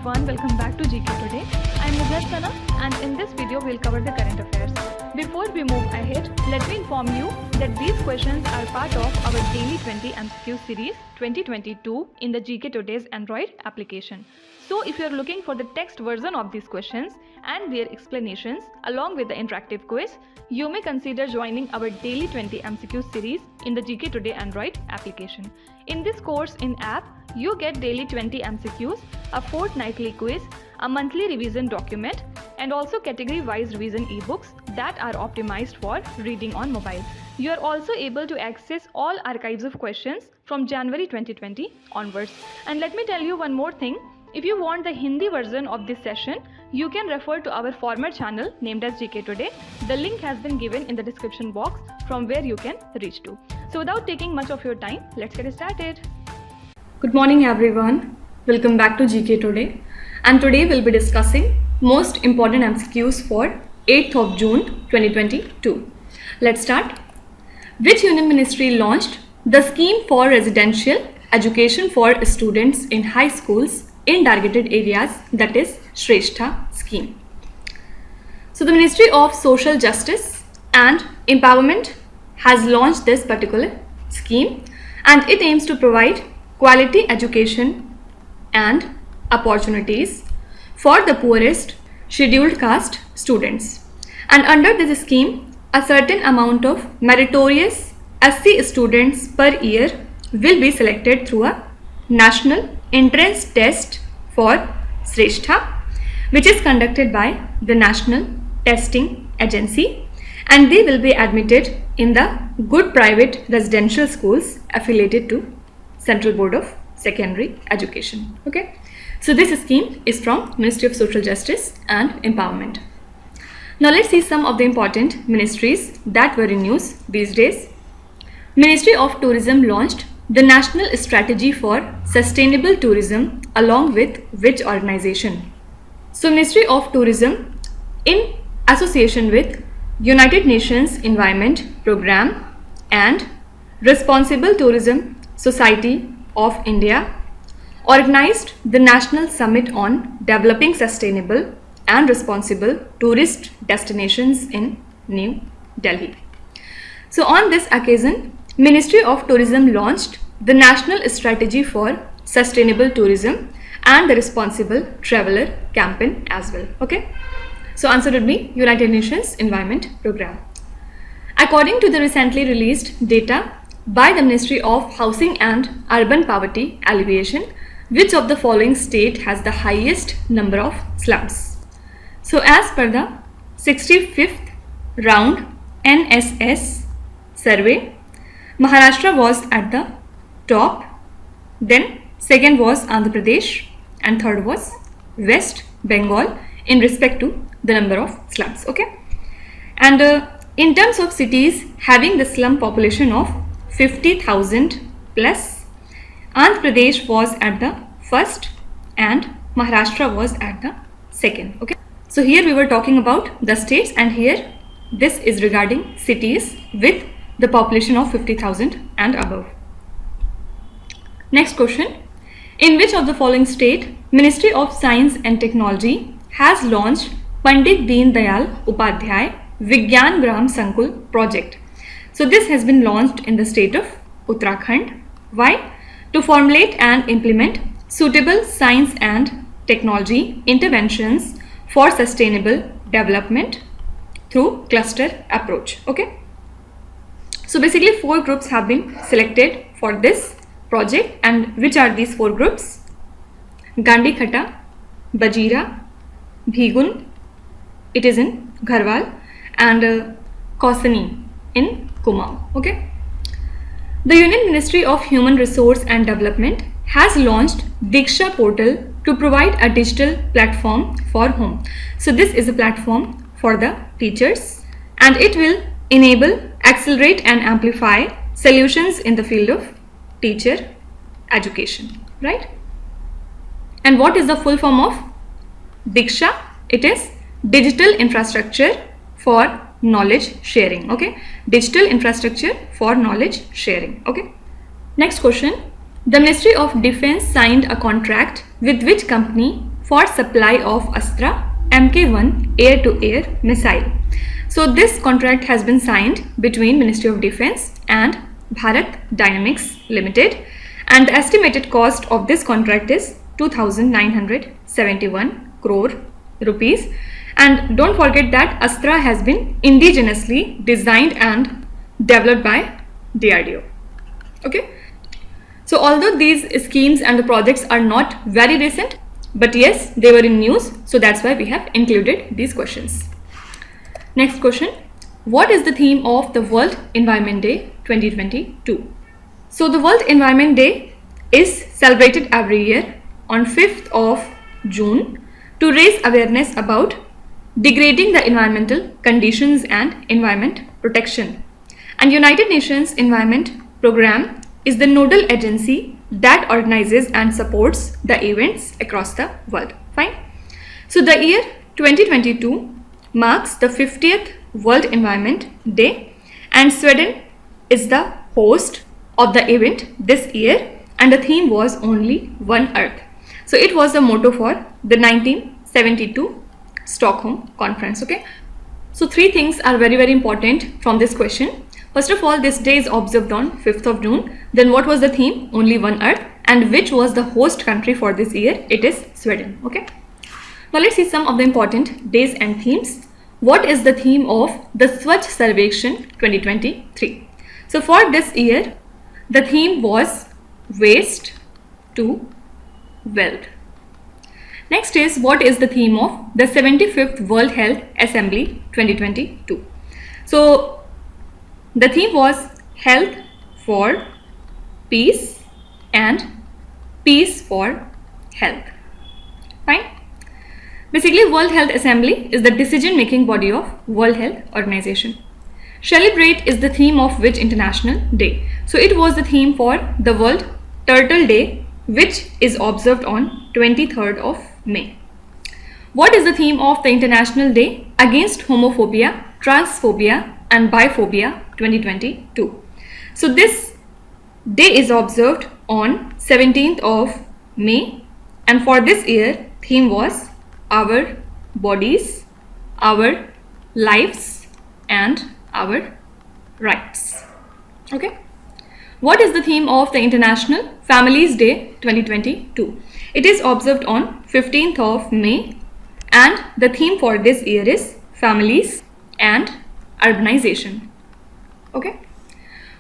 everyone, welcome back to GK Today. I am Sana and in this video we'll cover the current affairs. Before we move ahead, let me inform you that these questions are part of our daily 20 MCQ series 2022 in the GK Today's Android application. So if you are looking for the text version of these questions and their explanations along with the interactive quiz, you may consider joining our daily 20 MCQ series in the GK Today Android application. In this course in app, you get daily 20 MCQs, a fortnightly quiz, a monthly revision document, and also category-wise revision e-books that are optimized for reading on mobile. You are also able to access all archives of questions from January 2020 onwards. And let me tell you one more thing. If you want the Hindi version of this session, you can refer to our former channel named as GK Today. The link has been given in the description box from where you can reach to. So without taking much of your time, let's get started. Good morning everyone. Welcome back to GK Today. And today we'll be discussing most important MCQs for 8th of June 2022. Let's start. Which Union Ministry launched the scheme for residential education for students in high schools in targeted areas, that is Shrestha scheme? So the Ministry of Social Justice and Empowerment has launched this particular scheme, and it aims to provide quality education and opportunities for the poorest scheduled caste students. And under this scheme, a certain amount of meritorious SC students per year will be selected through a national entrance test for Shrestha, which is conducted by the National Testing Agency, and they will be admitted in the good private residential schools affiliated to Central Board of Secondary Education. Okay, so this scheme is from Ministry of Social Justice and Empowerment. Now let's see some of the important ministries that were in news these days. Ministry of Tourism launched the National Strategy for Sustainable Tourism along with which organization? So Ministry of Tourism, in association with United Nations Environment Programme and Responsible Tourism Society of India, organized the National Summit on Developing Sustainable and Responsible Tourist Destinations in New Delhi. So on this occasion, Ministry of Tourism launched the National Strategy for Sustainable Tourism and the Responsible Traveller campaign as well. Okay, so answer would be United Nations Environment Programme. According to the recently released data by the Ministry of Housing and Urban Poverty Alleviation, which of the following state has the highest number of slums? So as per the 65th round NSS survey, Maharashtra was at the top, then second was Andhra Pradesh, and third was West Bengal in respect to the number of slums. Okay, and in terms of cities having the slum population of 50,000 plus, Andhra Pradesh was at the first and Maharashtra was at the second. Okay, so here we were talking about the states, and here this is regarding cities with the population of 50,000 and above. Next question. In which of the following state Ministry of Science and Technology has launched Pandit Deen Dayal Upadhyay Vigyan Gram Sankul project? So this has been launched in the state of Uttarakhand. Why? To formulate and implement suitable science and technology interventions for sustainable development through cluster approach. Okay, so basically 4 groups have been selected for this project, and which are these 4 groups? Gandi Khata, Bajira, Bhigun, it is in Gharwal, and Kausani in Kumaon. Okay, the Union Ministry of Human Resource and Development has launched Diksha portal to provide a digital platform for whom? So this is a platform for the teachers, and it will enable, accelerate and amplify solutions in the field of teacher education, right? And what is the full form of Diksha? It is Digital Infrastructure for Knowledge Sharing. Okay, digital infrastructure for knowledge sharing. Okay, next question. The Ministry of Defense signed a contract with which company for supply of Astra Mk1 air-to-air missile. So this contract has been signed between Ministry of Defence and Bharat Dynamics Limited, and the estimated cost of this contract is 2,971 crore rupees. And don't forget that Astra has been indigenously designed and developed by DRDO. Okay. So although these schemes and the projects are not very recent, but yes, they were in news, so that's why we have included these questions. Next question. What is the theme of the World Environment Day 2022? So the World Environment Day is celebrated every year on 5th of June to raise awareness about degrading the environmental conditions and environment protection. And United Nations Environment Program is the nodal agency that organizes and supports the events across the world. Fine. So the year 2022 marks the 50th World Environment Day, and Sweden is the host of the event this year, and the theme was Only One Earth. So it was the motto for the 1972 Stockholm Conference. Okay. So three things are very important from this question. First of all, this day is observed on 5th of June. Then what was the theme? Only One Earth. And which was the host country for this year? It is Sweden. Okay. Now let's see some of the important days and themes. What is the theme of the Swachh Sarvekshan 2023? So for this year, the theme was Waste to Wealth. Next is, what is the theme of the 75th World Health Assembly 2022? So the theme was Health for Peace and Peace for Health. Fine. Basically, World Health Assembly is the decision-making body of World Health Organization. Celebrate is the theme of which international day? So it was the theme for the World Turtle Day, which is observed on 23rd of May. What is the theme of the International Day Against Homophobia, Transphobia and Biphobia 2022? So this day is observed on 17th of May, and for this year theme was Our Bodies, Our Lives and Our Rights. Okay. What is the theme of the International Families Day 2022? It is observed on 15th of May, and the theme for this year is Families and Urbanization. Okay.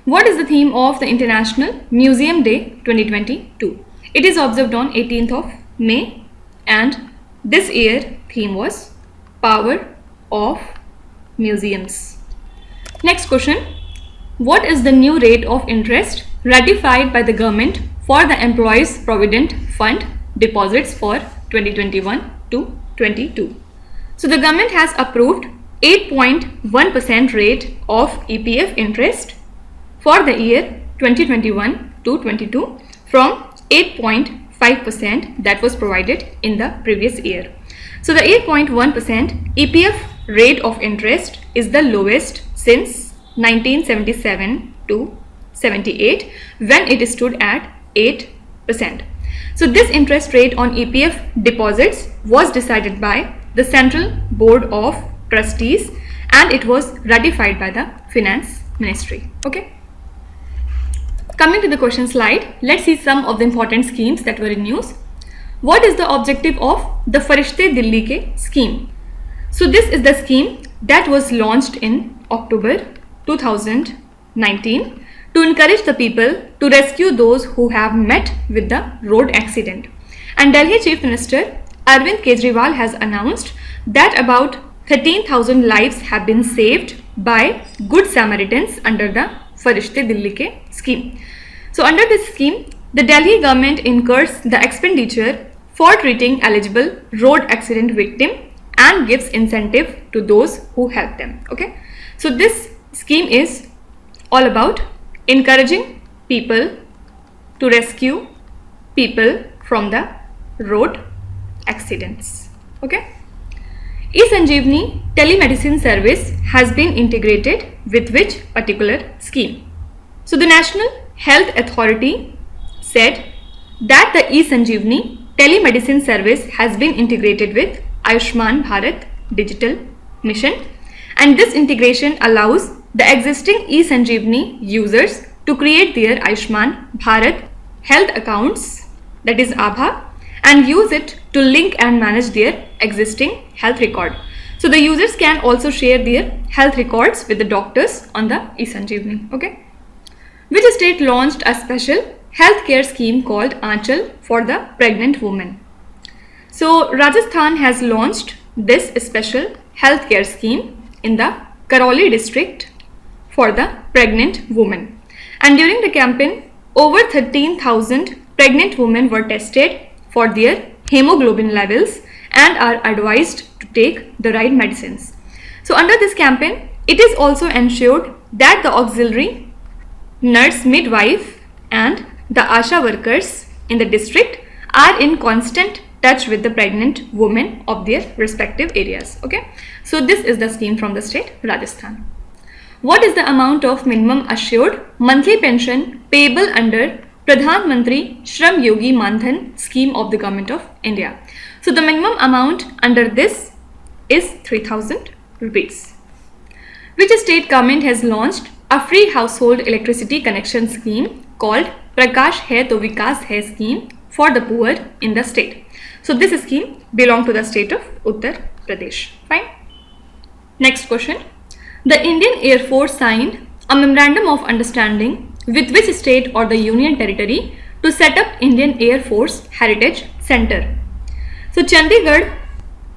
What is the theme of the International Museum Day 2022? It is observed on 18th of May, and this year theme was Power of Museums. Next question. What is the new rate of interest ratified by the government for the Employees Provident Fund deposits for 2021 to 22? So the government has approved 8.1% rate of EPF interest for the year 2021 to 22 from 8.5% that was provided in the previous year. So the 8.1% EPF rate of interest is the lowest since 1977 to 78, when it stood at 8%. So this interest rate on EPF deposits was decided by the Central Board of Trustees, and it was ratified by the Finance Ministry. Okay. Coming to the question slide, let's see some of the important schemes that were in news. What is the objective of the Farishte Dilli Ke scheme? So this is the scheme that was launched in October 2019 to encourage the people to rescue those who have met with the road accident. And Delhi Chief Minister Arvind Kejriwal has announced that about 13,000 lives have been saved by Good Samaritans under the Farishte Dilli Ke scheme. So under this scheme, the Delhi government incurs the expenditure for treating eligible road accident victim and gives incentive to those who help them. Okay. So this scheme is all about encouraging people to rescue people from the road accidents. Okay. E-Sanjeevani telemedicine service has been integrated with which particular scheme? So the National Health Authority said that the E-Sanjeevani telemedicine service has been integrated with Ayushman Bharat Digital Mission, and this integration allows the existing eSanjeevani users to create their Ayushman Bharat health accounts, that is ABHA, and use it to link and manage their existing health record. So the users can also share their health records with the doctors on the eSanjeevani. Okay. Which state launched a special healthcare scheme called Ancho for the pregnant woman? So Rajasthan has launched this special healthcare scheme in the Karoli district for the pregnant woman. And during the campaign, over 13,000 pregnant women were tested for their hemoglobin levels and are advised to take the right medicines. So under this campaign, it is also ensured that the auxiliary, nurse, midwife and the ASHA workers in the district are in constant touch with the pregnant women of their respective areas. Okay, so this is the scheme from the state Rajasthan. What is the amount of minimum assured monthly pension payable under Pradhan Mantri Shram Yogi Mandhan scheme of the Government of India? So the minimum amount under this is 3,000 rupees. Which state government has launched a free household electricity connection scheme called Prakash Hai to Vikas Hai scheme for the poor in the state? So this scheme belongs to the state of Uttar Pradesh. Fine. Next question. The Indian Air Force signed a Memorandum of Understanding with which state or the Union Territory to set up Indian Air Force Heritage Center? So Chandigarh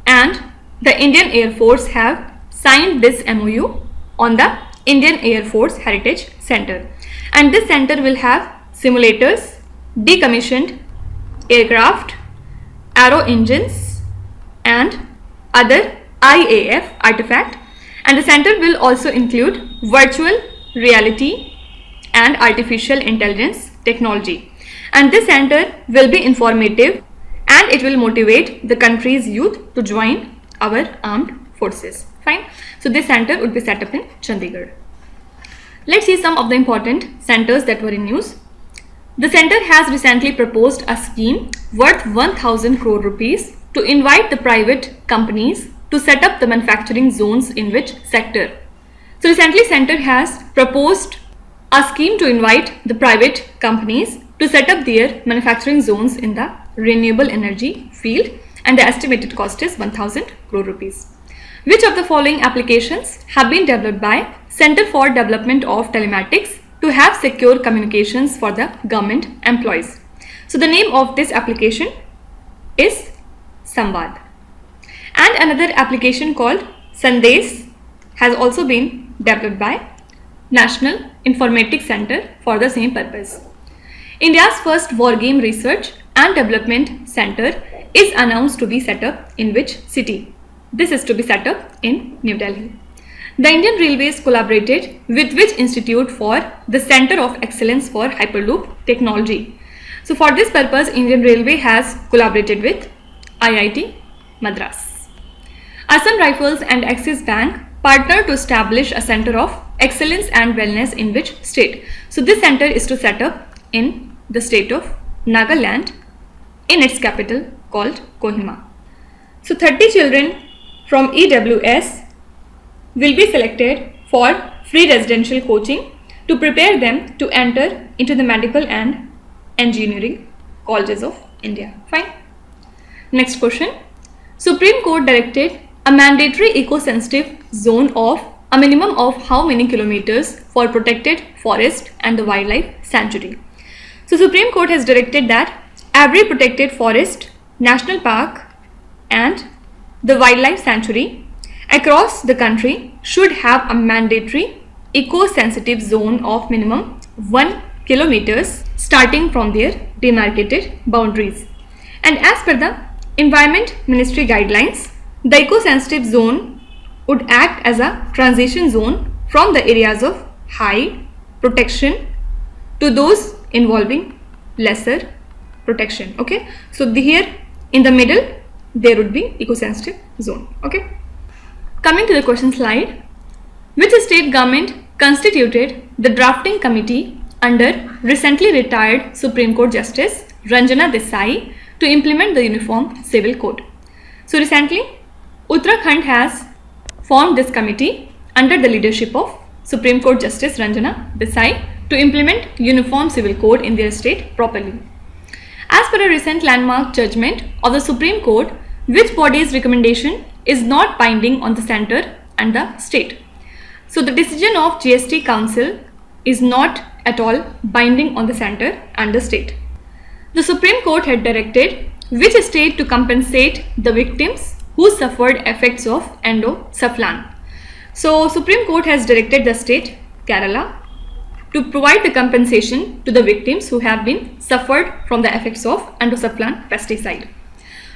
and the Indian Air Force have signed this MOU on the Indian Air Force Heritage Center, and this center will have simulators, decommissioned aircraft, aero engines and other IAF artifact, and the center will also include virtual reality and artificial intelligence technology, and this center will be informative and it will motivate the country's youth to join our armed forces. Fine. So this center would be set up in Chandigarh. Let's see some of the important centers that were in news. The center has recently proposed a scheme worth 1,000 crore rupees to invite the private companies to set up the manufacturing zones in which sector? So recently center has proposed a scheme to invite the private companies to set up their manufacturing zones in the renewable energy field, and the estimated cost is 1,000 crore rupees. Which of the following applications have been developed by Center for Development of Telematics to have secure communications for the government employees? So the name of this application is Samvad. And another application called Sandesh has also been developed by National Informatics Center for the same purpose. India's first war game research and development center is announced to be set up in which city? This is to be set up in New Delhi. The Indian Railways collaborated with which institute for the Center of Excellence for Hyperloop Technology? So for this purpose, Indian Railway has collaborated with IIT Madras. Assam Rifles and Axis Bank partner to establish a Center of Excellence and Wellness in which state? So this center is to set up in the state of Nagaland in its capital called Kohima. So 30 children from EWS will be selected for free residential coaching to prepare them to enter into the medical and engineering colleges of India. Fine. Next question. Supreme Court directed a mandatory eco-sensitive zone of a minimum of how many kilometers for protected forest and the wildlife sanctuary? So Supreme Court has directed that every protected forest, national park and the wildlife sanctuary across the country should have a mandatory eco-sensitive zone of minimum 1 kilometers starting from their demarcated boundaries. And as per the Environment Ministry guidelines, the eco-sensitive zone would act as a transition zone from the areas of high protection to those involving lesser protection. Okay, so here in the middle there would be eco-sensitive zone. Okay, coming to the question slide. Which state government constituted the drafting committee under recently retired Supreme Court Justice Ranjana Desai to implement the Uniform Civil Code. So recently, Uttarakhand has formed this committee under the leadership of Supreme Court Justice Ranjana Desai to implement Uniform Civil Code in their state properly. As per a recent landmark judgment of the Supreme Court, which body's recommendation is not binding on the centre and the state. So the decision of GST Council is not at all binding on the centre and the state. The Supreme Court had directed which state to compensate the victims who suffered effects of endosufflan. So Supreme Court has directed the state Kerala to provide the compensation to the victims who have been suffered from the effects of endosufflan pesticide,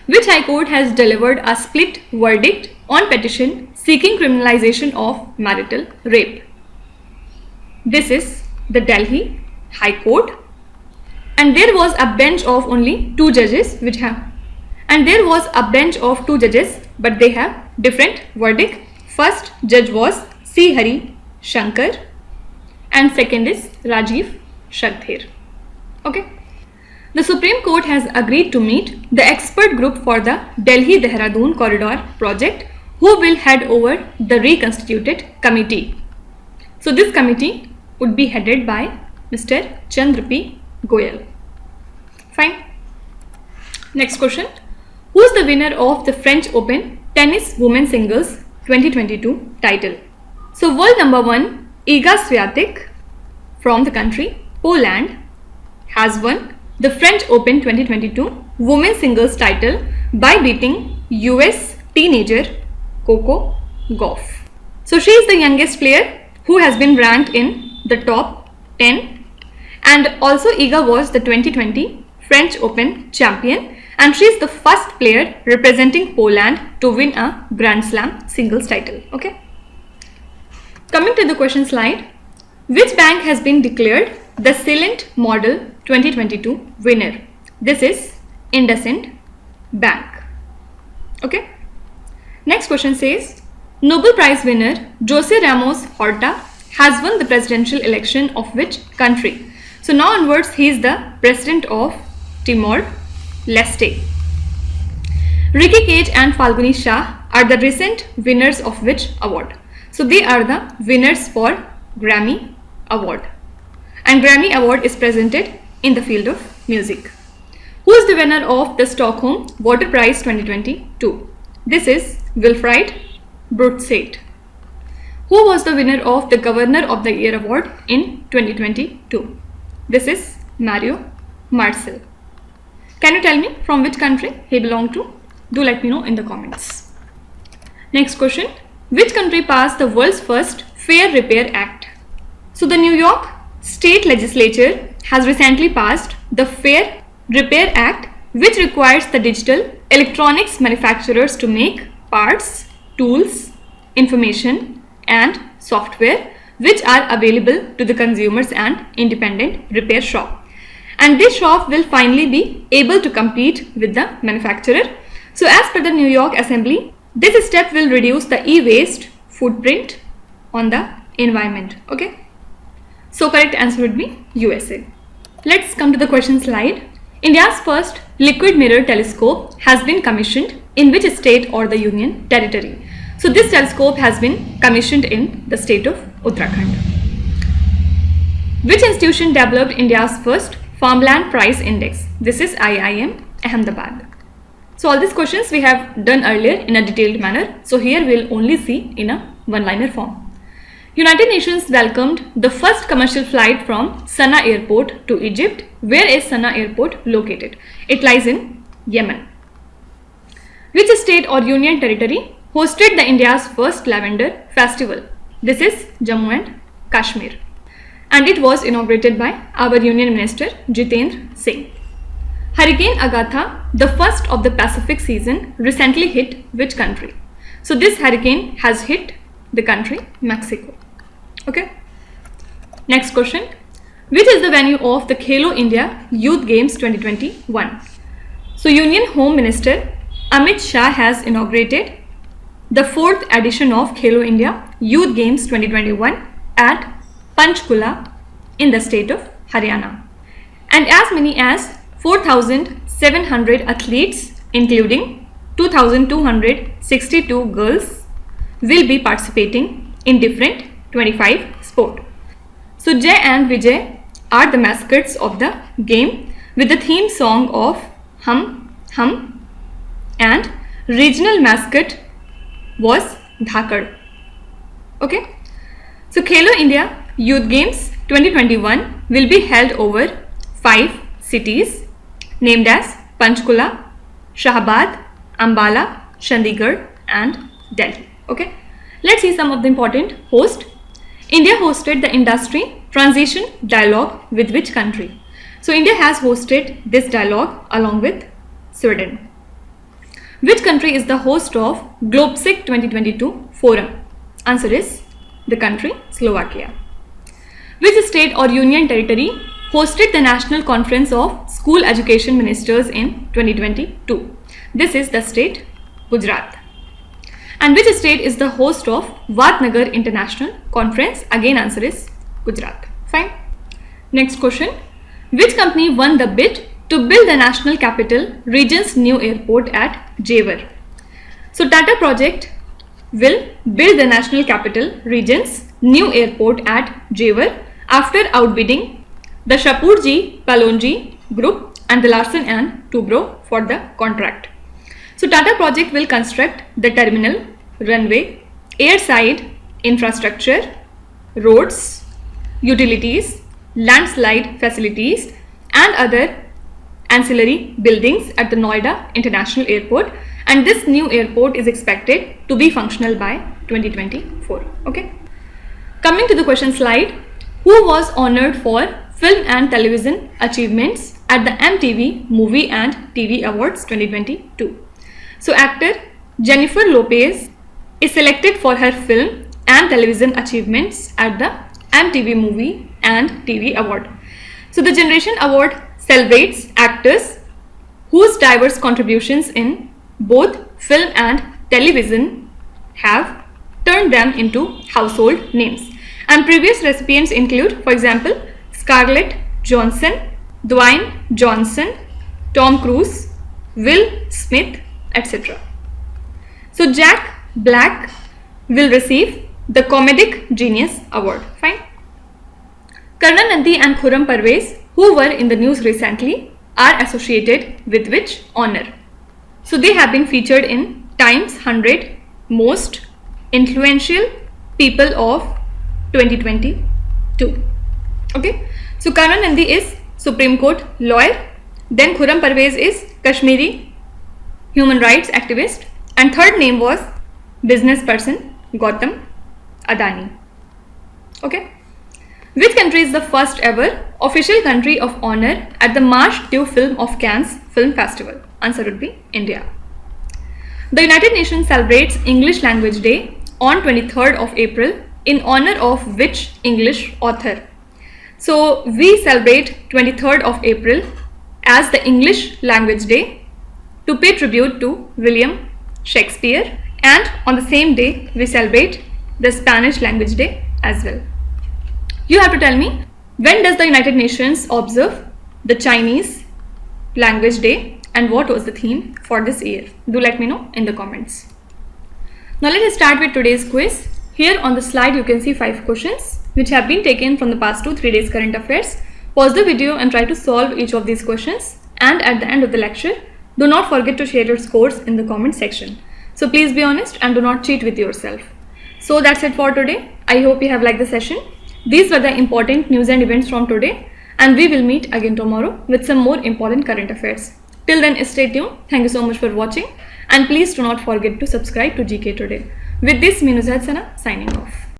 which High Court has delivered a split verdict on petition seeking criminalization of marital rape. This is the Delhi High Court, and there was a bench of only two judges but they have different verdict. First judge was C. Hari Shankar and second is Rajiv Shagdher. Okay. The Supreme Court has agreed to meet the expert group for the Delhi-Dehradun corridor project who will head over the reconstituted committee. So this committee would be headed by Mr. Chandra P. Goyal. Fine. Next question. Who is the winner of the French Open Tennis Women's Singles 2022 title? So world number 1 Iga Swiatek from the country Poland has won the French Open 2022 Women's Singles title by beating US teenager Coco Gauff. So she is the youngest player who has been ranked in the top 10, and also Iga was the 2020 French Open champion, and she is the first player representing Poland to win a Grand Slam singles title. Okay. Coming to the question slide, which bank has been declared the Silent Model 2022 winner? This is IndusInd Bank. Okay. Next question says, Nobel Prize winner Jose Ramos Horta has won the presidential election of which country? So now onwards he is the president of Timor-Leste. Ricky Cage and Falguni Shah are the recent winners of which award? So they are the winners for Grammy Award, and Grammy Award is presented in the field of music. Who is the winner of the Stockholm Water Prize 2022? This is Wilfried Brotzeit. Who was the winner of the Governor of the Year Award in 2022? This is Mario Marcel. Can you tell me from which country he belonged to? Do let me know in the comments. Next question. Which country passed the world's first Fair Repair Act? So the New York State Legislature has recently passed the Fair Repair Act, which requires the digital electronics manufacturers to make parts, tools, information and software which are available to the consumers and independent repair shop. And this shop will finally be able to compete with the manufacturer. So as per the New York Assembly, this step will reduce the e-waste footprint on the environment. Okay. So correct answer would be USA. Let's come to the question slide. India's first liquid mirror telescope has been commissioned in which state or the union territory? So this telescope has been commissioned in the state of Uttarakhand. Which institution developed India's first farmland price index? This is IIM Ahmedabad. So all these questions we have done earlier in a detailed manner. So here we'll only see in a one-liner form. United Nations welcomed the first commercial flight from Sana'a Airport to Egypt. Where is Sana'a Airport located? It lies in Yemen. Which state or union territory hosted the India's first lavender festival? This is Jammu and Kashmir. And it was inaugurated by our Union Minister Jitendra Singh. Hurricane Agatha, the first of the Pacific season, recently hit which country? So this hurricane has hit the country Mexico. Okay. Next question. Which is the venue of the Khelo India Youth Games 2021? So Union Home Minister Amit Shah has inaugurated the 4th edition of Khelo India Youth Games 2021 at Panchkula in the state of Haryana. And as many as 4,600 700 athletes, including 2,262 girls, will be participating in different 25 sports. So Jay and Vijay are the mascots of the game with the theme song of Hum Hum, and regional mascot was Dhakad. Okay. So Khelo India Youth Games 2021 will be held over 5 cities named as Panchkula, Shahabad, Ambala, Chandigarh and Delhi. Okay. Let's see some of the important hosts. India hosted the Industry Transition Dialogue with which country? So India has hosted this dialogue along with Sweden. Which country is the host of GlobeSec 2022 forum? Answer is the country Slovakia. Which state or union territory hosted the National Conference of School Education Ministers in 2022? This is the state Gujarat. And which state is the host of Vadnagar International Conference? Again, answer is Gujarat. Fine. Next question. Which company won the bid to build the National Capital Region's new airport at Jewar? So Tata Project will build the National Capital Region's new airport at Jewar after outbidding the Shapoorji Pallonji Group and the Larsen and Toubro for the contract. So Tata Project will construct the terminal, runway, airside infrastructure, roads, utilities, landslide facilities and other ancillary buildings at the Noida International Airport, and this new airport is expected to be functional by 2024. Okay. Coming to the question slide, who was honored for film and television achievements at the MTV Movie and TV Awards 2022? So actor Jennifer Lopez is selected for her film and television achievements at the MTV Movie and TV Award. So the Generation Award celebrates actors whose diverse contributions in both film and television have turned them into household names. And previous recipients include, for example, Scarlett Johansson, Dwayne Johnson, Tom Cruise, Will Smith, etc. So Jack Black will receive the Comedic Genius Award. Fine. Karna Nandi and Khurram Parvez, who were in the news recently, are associated with which honor? So they have been featured in Times 100 Most Influential People of 2022. Okay. So Karna Nandi is Supreme Court lawyer. Then Khurram Parvez is Kashmiri human rights activist. And third name was business person Gautam Adani. Okay. Which country is the first ever official country of honor at the Marche du Film of Cannes Film Festival? Answer would be India. The United Nations celebrates English Language Day on 23rd of April in honor of which English author? So we celebrate 23rd of April as the English Language Day to pay tribute to William Shakespeare, and on the same day we celebrate the Spanish Language Day as well. You have to tell me, when does the United Nations observe the Chinese Language Day and what was the theme for this year? Do let me know in the comments. Now let us start with today's quiz. Here on the slide you can see 5 questions which have been taken from the past 2-3 days current affairs. Pause the video and try to solve each of these questions, and at the end of the lecture do not forget to share your scores in the comment section. So please be honest and do not cheat with yourself. So that's it for today. I hope you have liked the session. These were the important news and events from today, and we will meet again tomorrow with some more important current affairs. Till then, stay tuned. Thank you so much for watching, and please do not forget to subscribe to GK Today. With this, me Nuzhat Sana signing off.